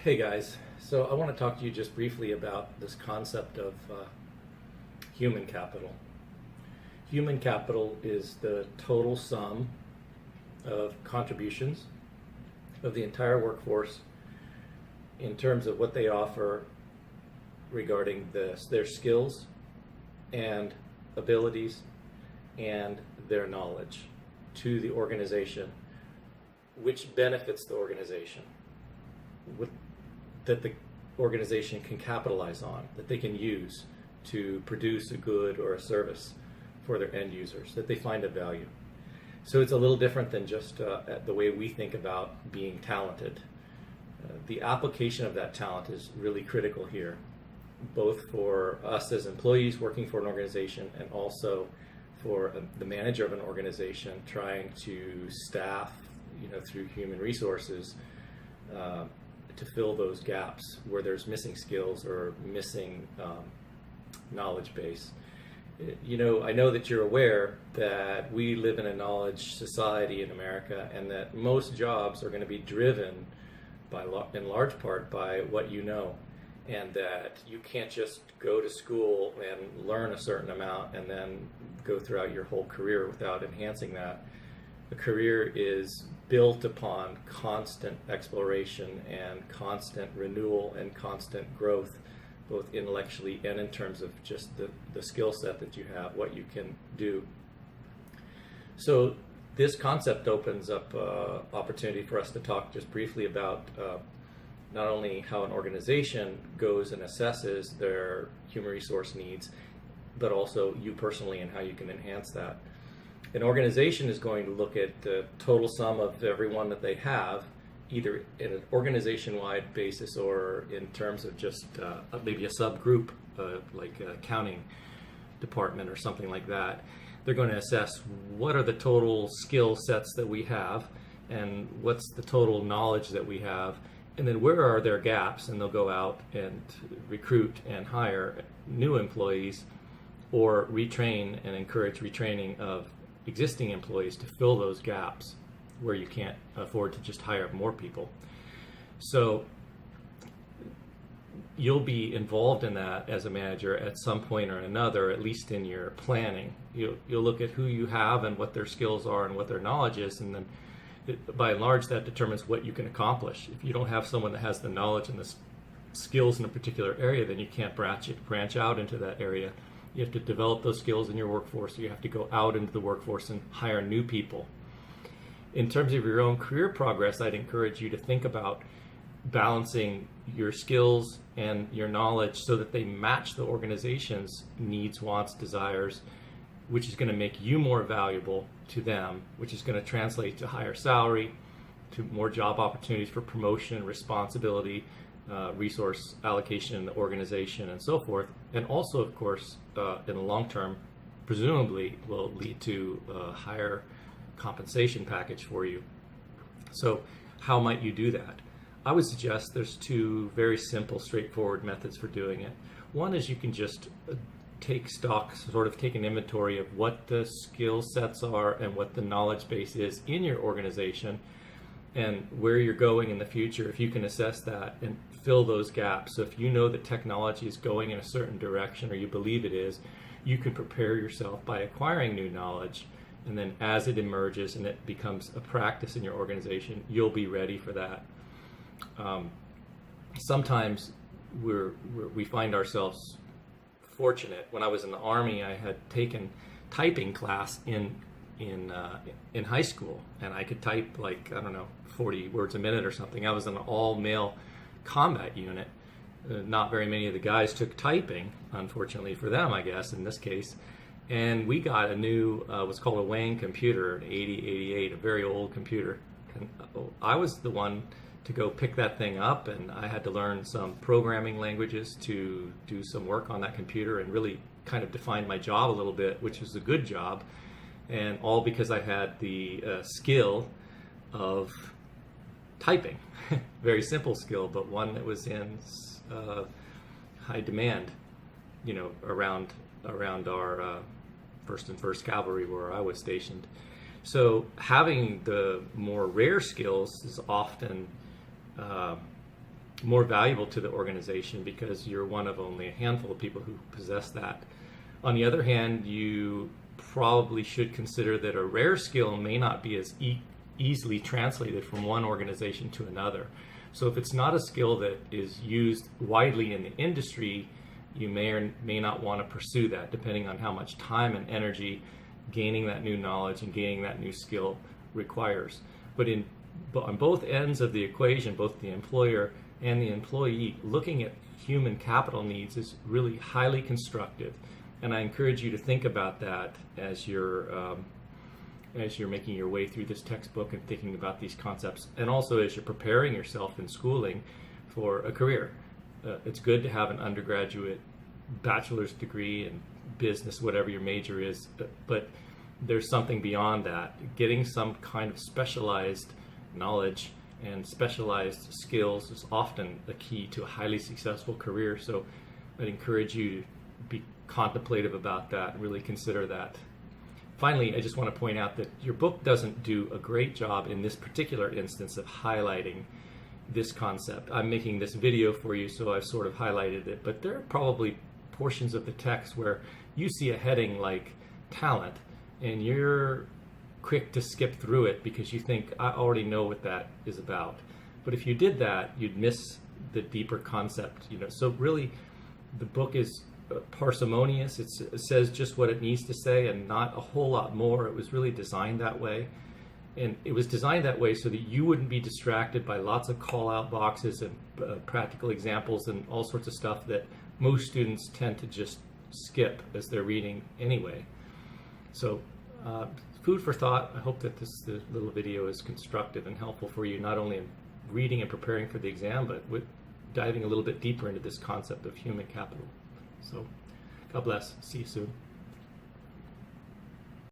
Hey guys, so I want to talk to you just briefly about this concept of human capital. Human capital is the total sum of contributions of the entire workforce in terms of what they offer regarding their skills and abilities and their knowledge to the organization, which benefits the organization, that the organization can capitalize on, that they can use to produce a good or a service for their end users, that they find of value. So it's a little different than just the way we think about being talented. The application of that talent is really critical here, both for us as employees working for an organization and also for the manager of an organization trying to staff, through human resources, to fill those gaps where there's missing skills or missing knowledge base. I know that you're aware that we live in a knowledge society in America, and that most jobs are going to be driven in large part by what you know, and that you can't just go to school and learn a certain amount and then go throughout your whole career without enhancing that. A career is built upon constant exploration and constant renewal and constant growth, both intellectually and in terms of just the skill set that you have, what you can do. So this concept opens up opportunity for us to talk just briefly about not only how an organization goes and assesses their human resource needs, but also you personally and how you can enhance that. An organization is going to look at the total sum of everyone that they have, either in an organization-wide basis or in terms of just maybe a subgroup, like a accounting department or something like that. They're going to assess what are the total skill sets that we have and what's the total knowledge that we have, and then where are their gaps, and they'll go out and recruit and hire new employees or retrain and encourage retraining of existing employees to fill those gaps where you can't afford to just hire more people. So you'll be involved in that as a manager at some point or another, at least in your planning. You'll look at who you have and what their skills are and what their knowledge is, and then by and large that determines what you can accomplish. If you don't have someone that has the knowledge and the skills in a particular area, then you can't branch out into that area. You have to develop those skills in your workforce. You have to go out into the workforce and hire new people. In terms of your own career progress, I'd encourage you to think about balancing your skills and your knowledge so that they match the organization's needs, wants, desires, which is going to make you more valuable to them, which is going to translate to higher salary, to more job opportunities for promotion, responsibility, resource allocation in the organization, and so forth. And also, of course, in the long term, presumably will lead to a higher compensation package for you. So how might you do that? I would suggest there's two very simple, straightforward methods for doing it. One is you can just take stock, sort of take an inventory of what the skill sets are and what the knowledge base is in your organization and where you're going in the future. If you can assess that and fill those gaps. So if you know that technology is going in a certain direction, or you believe it is, you can prepare yourself by acquiring new knowledge. And then as it emerges and it becomes a practice in your organization, you'll be ready for that. Sometimes we find ourselves fortunate. When I was in the Army, I had taken typing class in high school, and I could type 40 words a minute or something. I was in an all-male combat unit. Not very many of the guys took typing, unfortunately for them, I guess, in this case. And we got a new, what's called a Wang computer, an 8088, a very old computer. And I was the one to go pick that thing up, and I had to learn some programming languages to do some work on that computer and really kind of define my job a little bit, which was a good job. And all because I had the skill of typing. Very simple skill, but one that was in high demand, around our 1st and 1st Cavalry where I was stationed. So having the more rare skills is often more valuable to the organization because you're one of only a handful of people who possess that. On the other hand, you probably should consider that a rare skill may not be as easily translated from one organization to another. So if it's not a skill that is used widely in the industry, you may or may not want to pursue that, depending on how much time and energy gaining that new knowledge and gaining that new skill requires. But on both ends of the equation, both the employer and the employee, looking at human capital needs is really highly constructive. And I encourage you to think about that as you're making your way through this textbook and thinking about these concepts, and also as you're preparing yourself in schooling for a career. It's good to have an undergraduate bachelor's degree in business, whatever your major is, but there's something beyond that. Getting some kind of specialized knowledge and specialized skills is often a key to a highly successful career. So I'd encourage you to be contemplative about that, really consider that. Finally, I just want to point out that your book doesn't do a great job in this particular instance of highlighting this concept. I'm making this video for you, so I've sort of highlighted it, but there are probably portions of the text where you see a heading like talent and you're quick to skip through it because you think, I already know what that is about. But if you did that, you'd miss the deeper concept, So really, the book is parsimonious. It says just what it needs to say and not a whole lot more. It was really designed that way. And it was designed that way so that you wouldn't be distracted by lots of call-out boxes and practical examples and all sorts of stuff that most students tend to just skip as they're reading anyway. So food for thought. I hope that this little video is constructive and helpful for you, not only in reading and preparing for the exam, but with diving a little bit deeper into this concept of human capital. So God bless. See you soon.